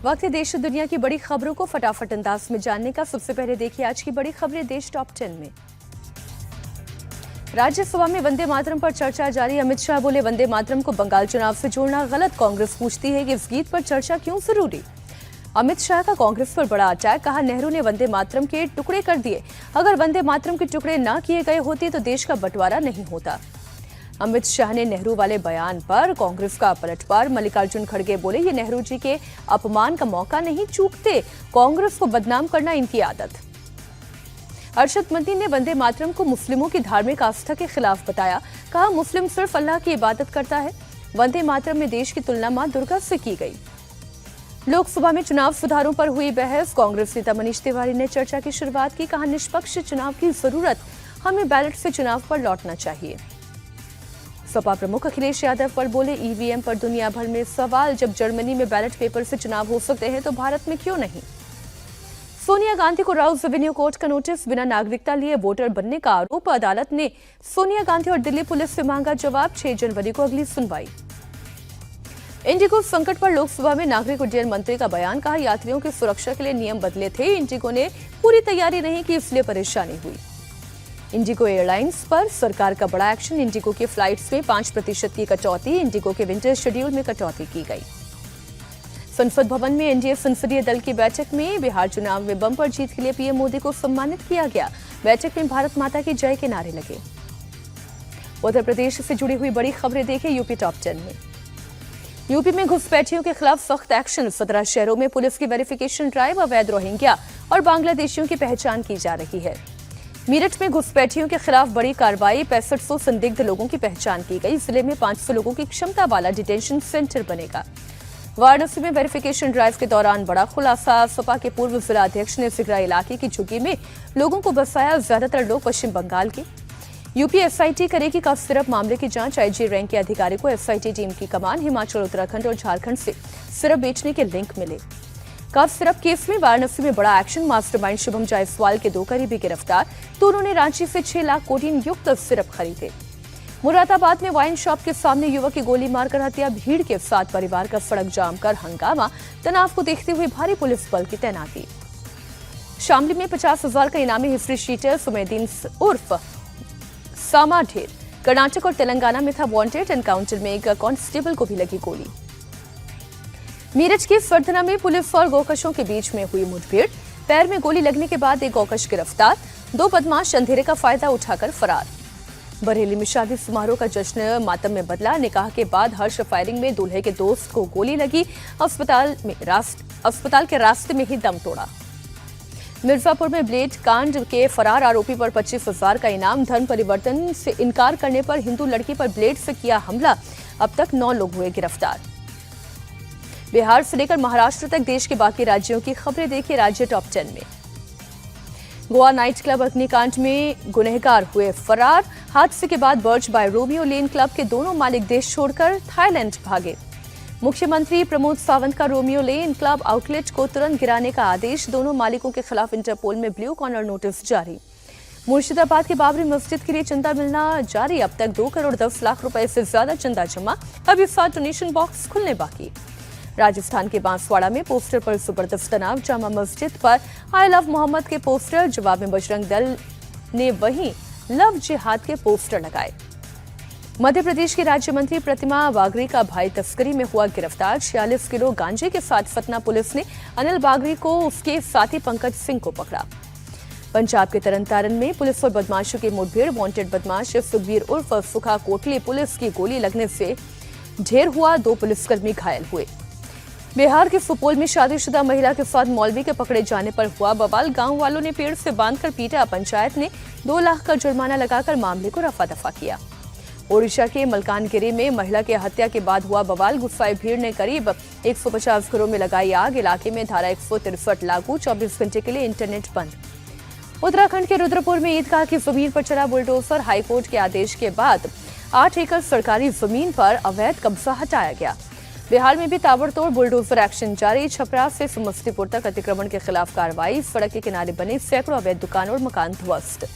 वक्त है देश और दुनिया की बड़ी खबरों को फटाफट अंदाज में जानने का। सबसे पहले देखिए आज की बड़ी खबरें देश टॉप 10 में। राज्यसभा में वंदे मातरम पर चर्चा जारी। अमित शाह बोले वंदे मातरम को बंगाल चुनाव से जोड़ना गलत। कांग्रेस पूछती है कि इस गीत पर चर्चा क्यों जरूरी। अमित शाह का कांग्रेस पर बड़ा अटैक। कहा नेहरू ने वंदे मातरम के टुकड़े कर दिए। अगर वंदे मातरम के टुकड़े न किए गए होते तो देश का बंटवारा नहीं होता। अमित शाह ने नेहरू वाले बयान पर कांग्रेस का पलटवार। मल्लिकार्जुन खड़गे बोले ये नेहरू जी के अपमान का मौका नहीं चूकते। कांग्रेस को बदनाम करना इनकी आदत। अरशद मदनी ने वंदे मातरम को मुस्लिमों की धार्मिक आस्था के खिलाफ बताया। कहा मुस्लिम सिर्फ अल्लाह की इबादत करता है। वंदे मातरम में देश की तुलना मां दुर्गा से की गई। लोकसभा में चुनाव सुधारों पर हुई बहस। कांग्रेस नेता मनीष तिवारी ने चर्चा की शुरुआत की। कहा निष्पक्ष चुनाव की जरूरत, हमें बैलेट से चुनाव पर लौटना चाहिए। सपा प्रमुख अखिलेश यादव पर बोले ईवीएम पर दुनिया भर में सवाल। जब जर्मनी में बैलेट पेपर से चुनाव हो सकते हैं तो भारत में क्यों नहीं। सोनिया गांधी को राउस रेवेन्यू कोर्ट का नोटिस। बिना नागरिकता लिए वोटर बनने का आरोप। अदालत ने सोनिया गांधी और दिल्ली पुलिस से मांगा जवाब। 6 जनवरी को अगली सुनवाई। इंडिगो संकट पर लोकसभा में नागरिक उड्डयन मंत्री का बयान। कहा यात्रियों की सुरक्षा के लिए नियम बदले थे। इंडिगो ने पूरी तैयारी नहीं की इसलिए परेशानी हुई। इंडिगो एयरलाइंस पर सरकार का बड़ा एक्शन। इंडिगो की फ्लाइट्स में 5% की कटौती। इंडिगो के विंटर शेड्यूल में कटौती की गई। संसद भवन में एनडीए संसदीय दल की बैठक में बिहार चुनाव में बम्पर जीत के लिए पीएम मोदी को सम्मानित किया गया। बैठक में भारत माता की जय के नारे लगे। उत्तर प्रदेश से जुड़ी हुई बड़ी खबरें देखें यूपी टॉप 10 में। यूपी में घुसपैठियों के खिलाफ सख्त एक्शन। 17 शहरों में पुलिस की वेरिफिकेशन ड्राइव। अवैध रोहिंग्या और बांग्लादेशियों की पहचान की जा रही है। मेरठ में घुसपैठियों के खिलाफ बड़ी कार्रवाई। 6500 संदिग्ध लोगों की पहचान की गई। जिले में 500 लोगों की क्षमता वाला डिटेंशन सेंटर बनेगा। वाराणसी में वेरिफिकेशन ड्राइव के दौरान बड़ा खुलासा। सपा के पूर्व जिला अध्यक्ष ने सिगरा इलाके की झुग्गी में लोगों को बसाया। ज्यादातर लोग पश्चिम बंगाल के। यूपी एसआईटी करेगी कफ सिरप मामले की जांच। आईजी रैंक के अधिकारी को एसआईटी टीम की कमान। हिमाचल, उत्तराखंड और झारखंड से सिरप बेचने के लिंक मिले। कफ सिरप केस में वाराणसी में बड़ा एक्शन। मास्टरमाइंड शुभम जायसवाल के 2 करीबी गिरफ्तार। तो उन्होंने रांची से 6 लाख कोटीन युक्त सिरप खरीदे। मुरादाबाद में वाइन शॉप के सामने युवक की गोली मारकर हत्या। भीड़ के साथ परिवार का सड़क जाम कर हंगामा। तनाव को देखते हुए भारी पुलिस बल की तैनाती। शामली में 50,000 का इनामी हिस्ट्री शीटर सुमेदीन उर्फ सामा ढेर कर्नाटक और तेलंगाना में था वांटेड। एनकाउंटर में एक कांस्टेबल को भी लगी गोली। मेरठ के फरधना में पुलिस और गोकशों के बीच में हुई मुठभेड़। पैर में गोली लगने के बाद एक गोकश गिरफ्तार। 2 बदमाश अंधेरे का फायदा उठाकर फरार। बरेली में शादी समारोह का जश्न मातम में बदला। निकाह के बाद हर्ष फायरिंग में दूल्हे के दोस्त को गोली लगी। अस्पताल के रास्ते में ही दम तोड़ा। मिर्जापुर में ब्लेड कांड के फरार आरोपी पर 25,000 का इनाम। धर्म परिवर्तन से इनकार करने पर हिंदू लड़की पर ब्लेड से किया हमला। अब तक 9 लोग हुए गिरफ्तार। बिहार से लेकर महाराष्ट्र तक देश के बाकी राज्यों की खबरें देखिए राज्य टॉप 10 में। गोवा नाइट क्लब अग्निकांड में गुनहगार हुए फरार। हादसे के बाद बर्ज बाय रोमियो लेन क्लब के दोनों मालिक देश छोड़कर थाईलैंड भागे। मुख्यमंत्री प्रमोद सावंत का रोमियो लेन क्लब आउटलेट को तुरंत गिराने का आदेश। दोनों मालिकों के खिलाफ इंटरपोल में ब्लू कॉर्नर नोटिस जारी। मुर्शिदाबाद की बाबरी मस्जिद के लिए चंदा मिलना जारी। अब तक 2 करोड़ 10 लाख रुपए से ज्यादा चंदा जमा। अब इस साल डोनेशन बॉक्स खुलने बाकी। राजस्थान के बांसवाड़ा में पोस्टर पर जबरदस्त तनाव। जामा मस्जिद पर आई लव मोहम्मद के पोस्टर। जवाब में बजरंग दल ने वहीं लव जिहाद के पोस्टर लगाए। मध्य प्रदेश की राज्य मंत्री प्रतिमा बागरी का भाई तस्करी में हुआ गिरफ्तार। 46 किलो गांजे के साथ सतना पुलिस ने अनिल बागरी को उसके साथी पंकज सिंह को पकड़ा। पंजाब के तरनतारन में पुलिस और बदमाशों की मुठभेड़। वांटेड बदमाश सुखबीर उर्फ सुखा कोटली पुलिस की गोली लगने से ढेर हुआ। 2 पुलिसकर्मी घायल हुए। बिहार के सुपौल में शादीशुदा महिला के साथ मौलवी के पकड़े जाने पर हुआ बवाल। गांव वालों ने पेड़ से बांधकर पीटा। पंचायत ने 2 लाख का जुर्माना लगाकर मामले को रफा दफा किया। ओडिशा के मलकानगिरी में महिला की हत्या के बाद हुआ बवाल। गुस्साई भीड़ ने करीब 150 घरों में लगाई आग। इलाके में धारा 163 लागू। 24 घंटे के लिए इंटरनेट बंद। उत्तराखंड के रुद्रपुर में ईदगाह की जमीन पर चला बुलडोजर। हाईकोर्ट के आदेश के बाद 8 एकड़ सरकारी जमीन पर अवैध कब्जा हटाया गया। बिहार में भी ताबड़तोड़ बुलडोजर एक्शन जारी। छपरा से समस्तीपुर तक अतिक्रमण के खिलाफ कार्रवाई। सड़क के किनारे बने सैकड़ों अवैध दुकान और मकान ध्वस्त।